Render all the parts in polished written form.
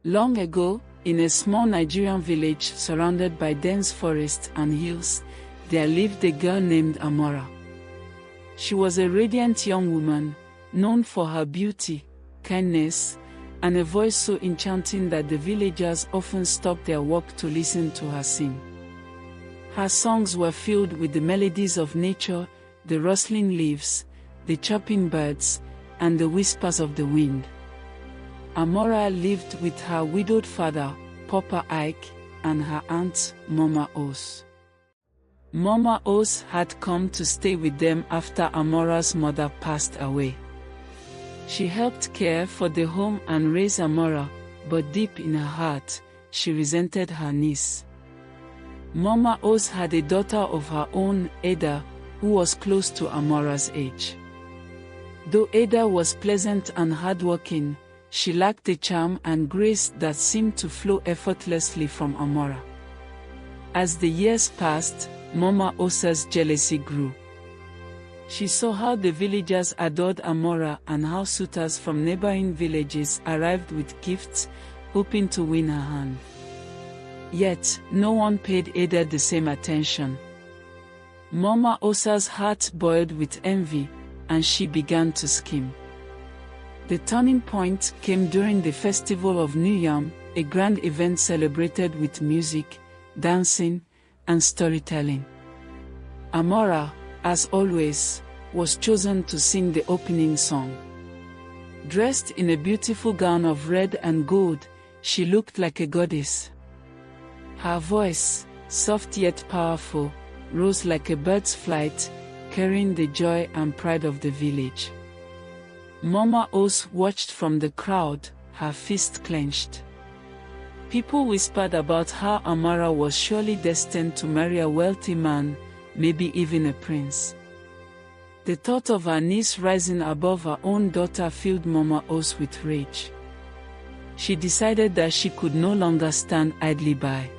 Long ago, in a small Nigerian village surrounded by dense forests and hills, there lived a girl named Amora. She was a radiant young woman, known for her beauty, kindness, and a voice so enchanting that the villagers often stopped their work to listen to her sing. Her songs were filled with the melodies of nature, the rustling leaves, the chirping birds, and the whispers of the wind. Amora lived with her widowed father, Papa Ike, and her aunt, Mama Os. Mama Os had come to stay with them after Amora's mother passed away. She helped care for the home and raise Amora, but deep in her heart, she resented her niece. Mama Os had a daughter of her own, Ada, who was close to Amora's age. Though Ada was pleasant and hardworking, she lacked the charm and grace that seemed to flow effortlessly from Amora. As the years passed, Mama Osa's jealousy grew. She saw how the villagers adored Amora and how suitors from neighboring villages arrived with gifts, hoping to win her hand. Yet, no one paid Ada the same attention. Mama Osa's heart boiled with envy, and she began to scheme. The turning point came during the festival of New Yam, a grand event celebrated with music, dancing, and storytelling. Amora, as always, was chosen to sing the opening song. Dressed in a beautiful gown of red and gold, she looked like a goddess. Her voice, soft yet powerful, rose like a bird's flight, carrying the joy and pride of the village. Mama Os watched from the crowd, her fist clenched. People whispered about how Amora was surely destined to marry a wealthy man, maybe even a prince. The thought of her niece rising above her own daughter filled Mama Os with rage. She decided that she could no longer stand idly by.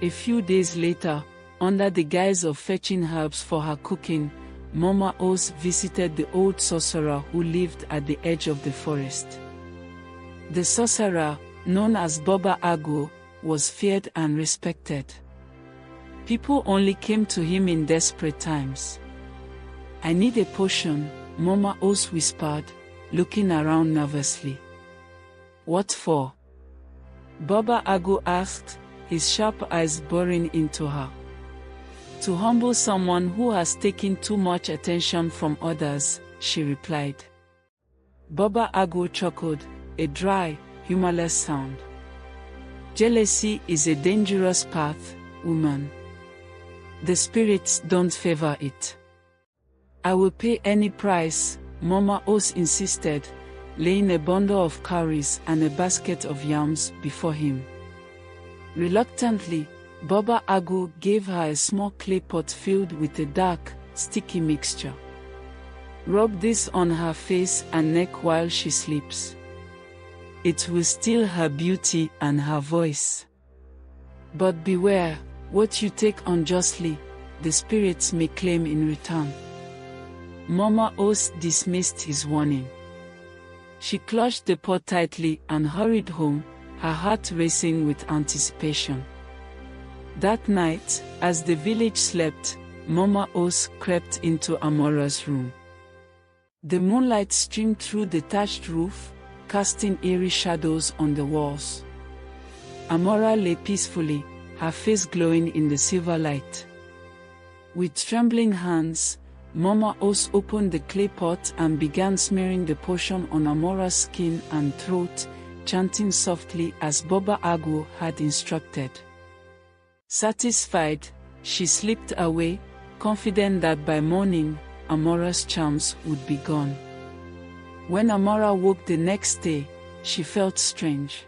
A few days later, under the guise of fetching herbs for her cooking, Mama Os visited the old sorcerer who lived at the edge of the forest. The sorcerer, known as Baba Ago, was feared and respected. People only came to him in desperate times. "I need a potion," Mama Os whispered, looking around nervously. "What for?" Baba Ago asked, his sharp eyes boring into her. "To humble someone who has taken too much attention from others," she replied. Baba Ago chuckled, a dry, humorless sound. "Jealousy is a dangerous path, woman. The spirits don't favor it." "I will pay any price," Mama Os insisted, laying a bundle of cowries and a basket of yams before him. Reluctantly, Baba Ago gave her a small clay pot filled with a dark, sticky mixture. "Rub this on her face and neck while she sleeps. It will steal her beauty and her voice. But beware, what you take unjustly, the spirits may claim in return." Mama Os dismissed his warning. She clutched the pot tightly and hurried home, her heart racing with anticipation. That night, as the village slept, Mama Os crept into Amora's room. The moonlight streamed through the thatched roof, casting eerie shadows on the walls. Amora lay peacefully, her face glowing in the silver light. With trembling hands, Mama Os opened the clay pot and began smearing the potion on Amora's skin and throat, chanting softly as Baba Ago had instructed. Satisfied, she slipped away, confident that by morning, Amora's charms would be gone. When Amora woke the next day, she felt strange.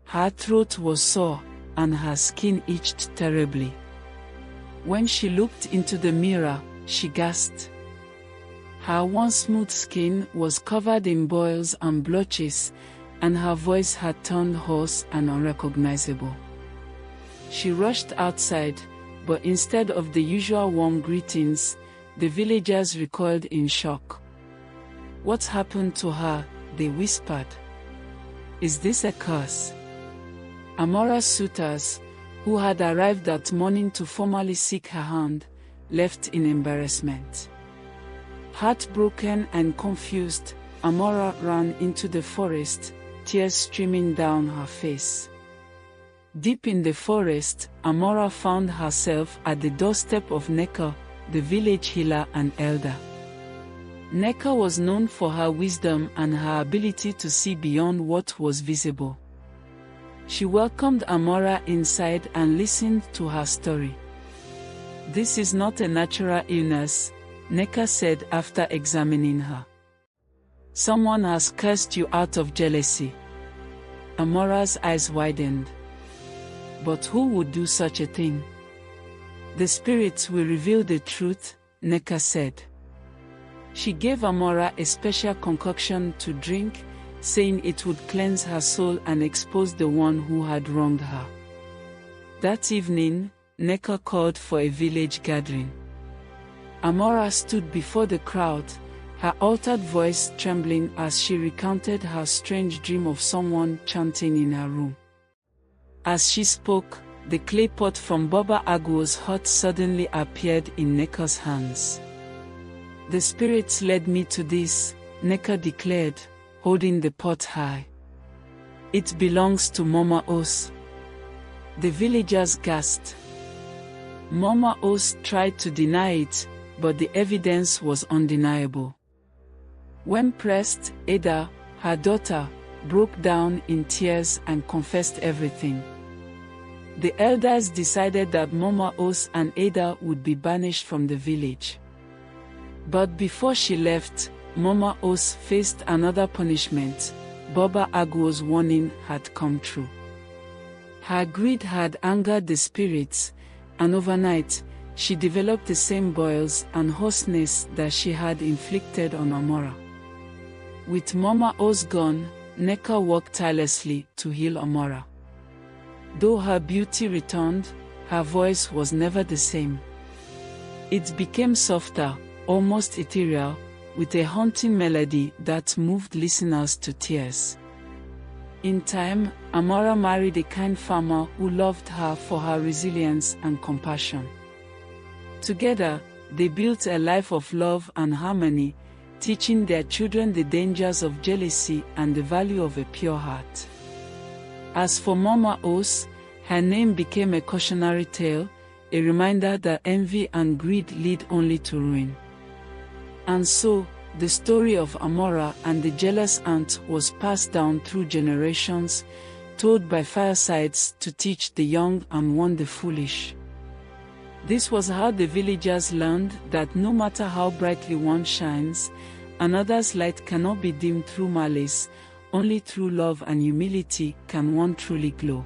Her throat was sore, and her skin itched terribly. When she looked into the mirror, she gasped. Her once smooth skin was covered in boils and blotches, and her voice had turned hoarse and unrecognizable. She rushed outside, but instead of the usual warm greetings, the villagers recoiled in shock. "What happened to her?" they whispered. Is this a curse? Amora's suitors, who had arrived that morning to formally seek her hand, left in embarrassment. Heartbroken and confused, Amora ran into the forest, tears streaming down her face. Deep in the forest, Amora found herself at the doorstep of Neka, the village healer and elder. Neka was known for her wisdom and her ability to see beyond what was visible. She welcomed Amora inside and listened to her story. "This is not a natural illness," Neka said after examining her. "Someone has cursed you out of jealousy." Amora's eyes widened. "But who would do such a thing?" "The spirits will reveal the truth," Neka said. She gave Amora a special concoction to drink, saying it would cleanse her soul and expose the one who had wronged her. That evening, Neka called for a village gathering. Amora stood before the crowd, her altered voice trembling as she recounted her strange dream of someone chanting in her room. As she spoke, the clay pot from Baba Agwo's hut suddenly appeared in Neka's hands. "The spirits led me to this," Neka declared, holding the pot high. "It belongs to Mama Os." The villagers gasped. Mama Os tried to deny it, but the evidence was undeniable. When pressed, Ada, her daughter, broke down in tears and confessed everything. The elders decided that Mama Os and Ada would be banished from the village. But before she left, Mama Os faced another punishment. Baba Agwo's warning had come true. Her greed had angered the spirits, and overnight, she developed the same boils and hoarseness that she had inflicted on Amora. With Mama Os gone, Neka worked tirelessly to heal Amora. Though her beauty returned, her voice was never the same. It became softer, almost ethereal, with a haunting melody that moved listeners to tears. In time, Amora married a kind farmer who loved her for her resilience and compassion. Together, they built a life of love and harmony, teaching their children the dangers of jealousy and the value of a pure heart. As for Mama Os, her name became a cautionary tale, a reminder that envy and greed lead only to ruin. And so, the story of Amora and the jealous aunt was passed down through generations, told by firesides to teach the young and warn the foolish. This was how the villagers learned that no matter how brightly one shines, another's light cannot be dimmed through malice. Only through love and humility can one truly glow.